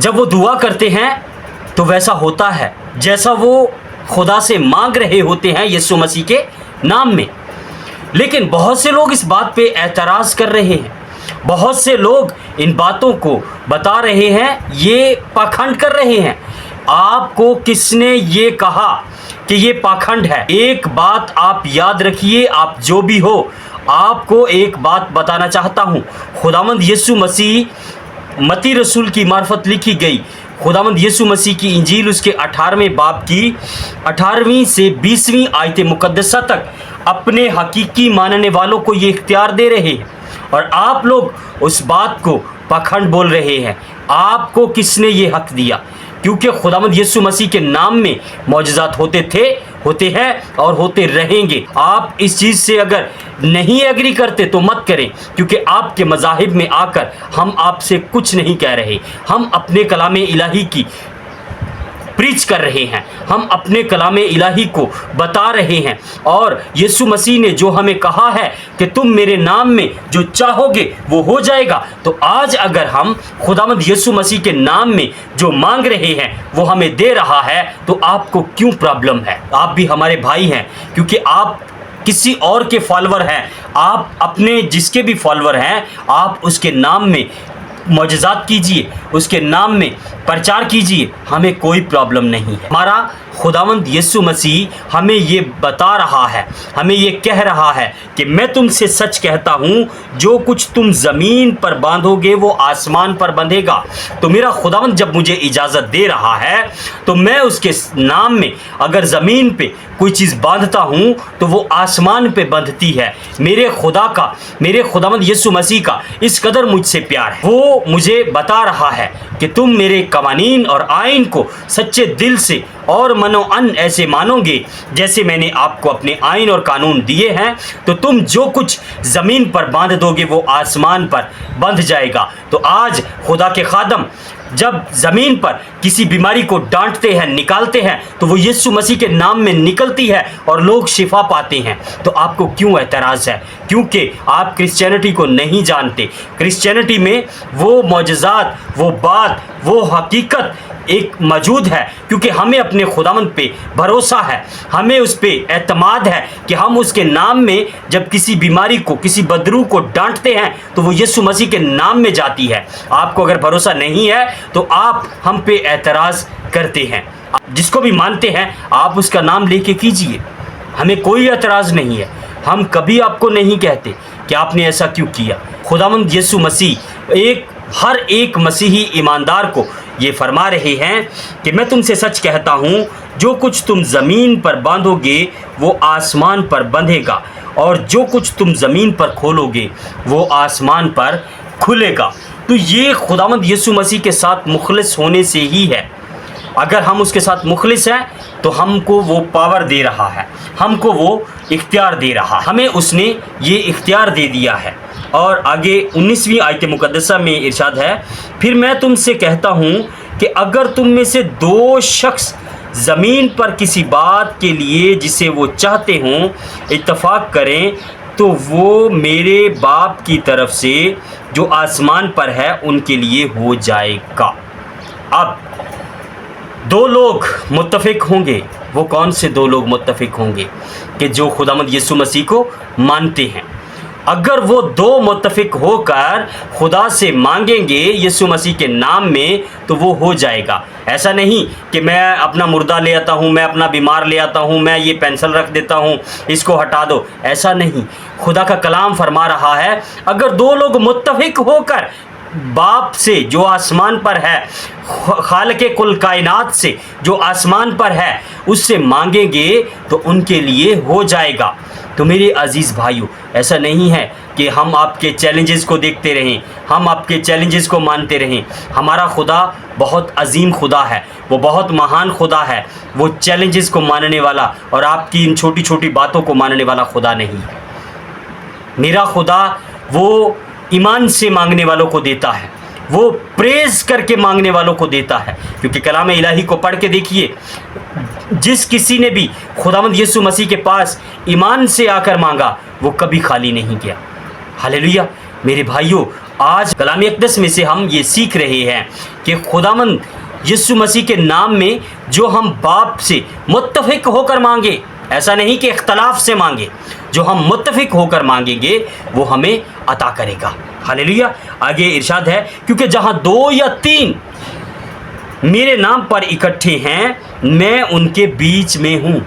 جب وہ دعا کرتے ہیں تو ویسا ہوتا ہے جیسا وہ خدا سے مانگ رہے ہوتے ہیں یسوع مسیح کے نام میں۔ لیکن بہت سے لوگ اس بات پہ اعتراض کر رہے ہیں، بہت سے لوگ ان باتوں کو بتا رہے ہیں، یہ پاکھنڈ کر رہے ہیں۔ آپ کو کس نے یہ کہا کہ یہ پاکھنڈ ہے؟ ایک بات آپ یاد رکھیے، آپ جو بھی ہو، آپ کو ایک بات بتانا چاہتا ہوں۔ خداوند یسوع مسیح متی رسول کی معرفت لکھی گئی خداوند یسوع مسیح کی انجیل اس کے 18ویں باب کی 18ویں سے 20ویں آیت مقدسہ تک اپنے حقیقی ماننے والوں کو یہ اختیار دے رہے ہیں، اور آپ لوگ اس بات کو پاکھنڈ بول رہے ہیں۔ آپ کو کس نے یہ حق دیا؟ کیونکہ خداوند یسوع مسیح کے نام میں معجزات ہوتے تھے، ہوتے ہیں اور ہوتے رہیں گے۔ آپ اس چیز سے اگر نہیں ایگری کرتے تو مت کریں، کیونکہ آپ کے مذاہب میں آ کر ہم آپ سے کچھ نہیں کہہ رہے، ہم اپنے کلام الہی کی پریچ کر رہے ہیں، ہم اپنے کلام الہی کو بتا رہے ہیں، اور یسوع مسیح نے جو ہمیں کہا ہے کہ تم میرے نام میں جو چاہو گے وہ ہو جائے گا، تو آج اگر ہم خداوند یسوع مسیح کے نام میں جو مانگ رہے ہیں وہ ہمیں دے رہا ہے، تو آپ کو کیوں پرابلم ہے؟ آپ بھی ہمارے بھائی ہیں، کیونکہ آپ کسی اور کے فالوور ہیں، آپ اپنے جس کے بھی فالوور ہیں، آپ اس کے نام میں معجزات کیجئے، اس کے نام میں پرچار کیجئے، ہمیں کوئی پرابلم نہیں ہے۔ ہمارا خداوند یسوع مسیح ہمیں یہ بتا رہا ہے، ہمیں یہ کہہ رہا ہے کہ میں تم سے سچ کہتا ہوں، جو کچھ تم زمین پر باندھو گے وہ آسمان پر بندھے گا۔ تو میرا خداوند جب مجھے اجازت دے رہا ہے تو میں اس کے نام میں اگر زمین پہ کوئی چیز باندھتا ہوں تو وہ آسمان پہ بندھتی ہے۔ میرے خدا کا، میرے خداوند یسوع مسیح کا اس قدر مجھ سے پیار ہے، وہ مجھے بتا رہا ہے کہ تم میرے قوانین اور آئین کو سچے دل سے اور من و ان ایسے مانو گے جیسے میں نے آپ کو اپنے آئین اور قانون دیے ہیں، تو تم جو کچھ زمین پر باندھ دو گے وہ آسمان پر بندھ جائے گا۔ تو آج خدا کے خادم جب زمین پر کسی بیماری کو ڈانٹتے ہیں، نکالتے ہیں، تو وہ یسوع مسیح کے نام میں نکلتی ہے اور لوگ شفا پاتے ہیں۔ تو آپ کو کیوں اعتراض ہے؟ کیونکہ آپ کرسچینٹی کو نہیں جانتے۔ کرسچینٹی میں وہ معجزات، وہ بات، وہ حقیقت ایک موجود ہے، کیونکہ ہمیں اپنے خداوند پہ بھروسہ ہے، ہمیں اس پہ اعتماد ہے کہ ہم اس کے نام میں جب کسی بیماری کو، کسی بدروح کو ڈانٹتے ہیں تو وہ یسوع مسیح کے نام میں جاتی ہے۔ آپ کو اگر بھروسہ نہیں ہے تو آپ ہم پہ اعتراض کرتے ہیں۔ جس کو بھی مانتے ہیں آپ اس کا نام لے کے کیجئے، ہمیں کوئی اعتراض نہیں ہے۔ ہم کبھی آپ کو نہیں کہتے کہ آپ نے ایسا کیوں کیا۔ خداوند یسوع مسیح ہر ایک مسیحی ایماندار کو یہ فرما رہے ہیں کہ میں تم سے سچ کہتا ہوں، جو کچھ تم زمین پر باندھو گے وہ آسمان پر بندھے گا، اور جو کچھ تم زمین پر کھولو گے وہ آسمان پر کھلے گا۔ تو یہ خداوند یسوع مسیح کے ساتھ مخلص ہونے سے ہی ہے۔ اگر ہم اس کے ساتھ مخلص ہیں تو ہم کو وہ پاور دے رہا ہے، ہم کو وہ اختیار دے رہا ہے، ہمیں اس نے یہ اختیار دے دیا ہے۔ اور آگے 19ویں آیت مقدسہ میں ارشاد ہے، پھر میں تم سے کہتا ہوں کہ اگر تم میں سے 2 شخص زمین پر کسی بات کے لیے جسے وہ چاہتے ہوں اتفاق کریں تو وہ میرے باپ کی طرف سے جو آسمان پر ہے ان کے لیے ہو جائے گا۔ اب 2 لوگ متفق ہوں گے، وہ کون سے 2 لوگ متفق ہوں گے؟ کہ جو خداوند یسوع مسیح کو مانتے ہیں۔ اگر وہ 2 متفق ہو کر خدا سے مانگیں گے یسوع مسیح کے نام میں تو وہ ہو جائے گا۔ ایسا نہیں کہ میں اپنا مردہ لے آتا ہوں، میں اپنا بیمار لے آتا ہوں، میں یہ پینسل رکھ دیتا ہوں، اس کو ہٹا دو، ایسا نہیں۔ خدا کا کلام فرما رہا ہے اگر 2 لوگ متفق ہو کر باپ سے جو آسمان پر ہے، خالق کل کائنات سے جو آسمان پر ہے، اس سے مانگیں گے تو ان کے لیے ہو جائے گا۔ تو میرے عزیز بھائیو، ایسا نہیں ہے کہ ہم آپ کے چیلنجز کو دیکھتے رہیں، ہم آپ کے چیلنجز کو مانتے رہیں۔ ہمارا خدا بہت عظیم خدا ہے، وہ بہت مہان خدا ہے، وہ چیلنجز کو ماننے والا اور آپ کی ان چھوٹی چھوٹی باتوں کو ماننے والا خدا نہیں ہے۔ میرا خدا وہ ایمان سے مانگنے والوں کو دیتا ہے، وہ پریز کر کے مانگنے والوں کو دیتا ہے، کیونکہ کلام الہی کو پڑھ کے دیکھیے، جس کسی نے بھی خداوند یسوع مسیح کے پاس ایمان سے آ کر مانگا وہ کبھی خالی نہیں گیا۔ ہاللیلویہ۔ میرے بھائیوں، آج کلام اقدس میں سے ہم یہ سیکھ رہے ہیں کہ خداوند یسوع مسیح کے نام میں جو ہم باپ سے متفق ہو کر مانگے، ایسا نہیں کہ اختلاف سے مانگے، جو ہم متفق ہو کر مانگیں گے وہ ہمیں عطا کرے گا۔ ہلیلویا۔ آگے ارشاد ہے، کیونکہ جہاں 2 یا 3 میرے نام پر اکٹھے ہیں میں ان کے بیچ میں ہوں۔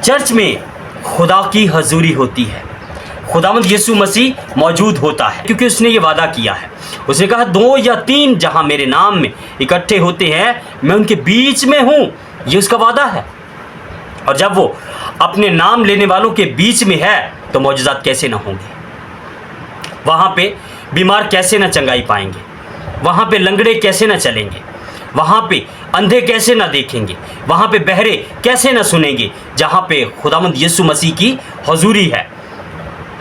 چرچ میں خدا کی حضوری ہوتی ہے، خداوند یسوع مسیح موجود ہوتا ہے، کیونکہ اس نے یہ وعدہ کیا ہے۔ اس نے کہا 2 یا 3 جہاں میرے نام میں اکٹھے ہوتے ہیں میں ان کے بیچ میں ہوں، یہ اس کا وعدہ ہے۔ اور جب وہ اپنے نام لینے والوں کے بیچ میں ہے تو معجزات کیسے نہ ہوں گے؟ وہاں پہ بیمار کیسے نہ چنگائی پائیں گے؟ وہاں پہ لنگڑے کیسے نہ چلیں گے؟ وہاں پہ اندھے کیسے نہ دیکھیں گے؟ وہاں پہ بہرے کیسے نہ سنیں گے؟ جہاں پہ خداوند یسوع مسیح کی حضوری ہے۔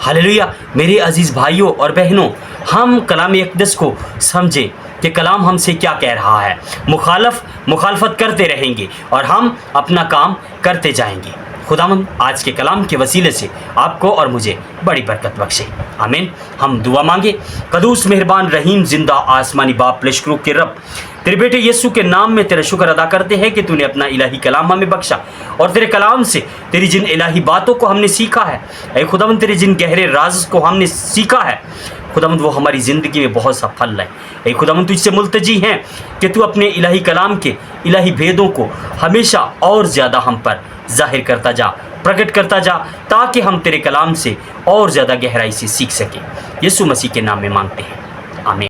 ہلیلویا۔ میرے عزیز بھائیوں اور بہنوں، ہم کلام اقدس کو سمجھیں کہ کلام ہم سے کیا کہہ رہا ہے۔ مخالفت کرتے رہیں گے اور ہم اپنا کام کرتے جائیں گے۔ خداوند آج کے کلام کے وسیلے سے آپ کو اور مجھے بڑی برکت بخشے، آمین۔ ہم دعا مانگے۔ قدوس مہربان رحیم زندہ آسمانی باپ، لشکروں کے رب، تیرے بیٹے یسوع کے نام میں تیرا شکر ادا کرتے ہیں کہ تو نے اپنا الہی کلام ہمیں بخشا، اور تیرے کلام سے تیری جن الہی باتوں کو ہم نے سیکھا ہے، اے خداوند تیرے جن گہرے راز کو ہم نے سیکھا ہے، خداوند وہ ہماری زندگی میں بہت سا پھل لائے۔ اے خداوند تجھ سے ملتجی ہیں کہ تو اپنے الہی کلام کے الہی بھیدوں کو ہمیشہ اور زیادہ ہم پر ظاہر کرتا جا، پرگٹ کرتا جا، تاکہ ہم تیرے کلام سے اور زیادہ گہرائی سے سیکھ سکیں۔ یسوع مسیح کے نام میں مانگتے ہیں۔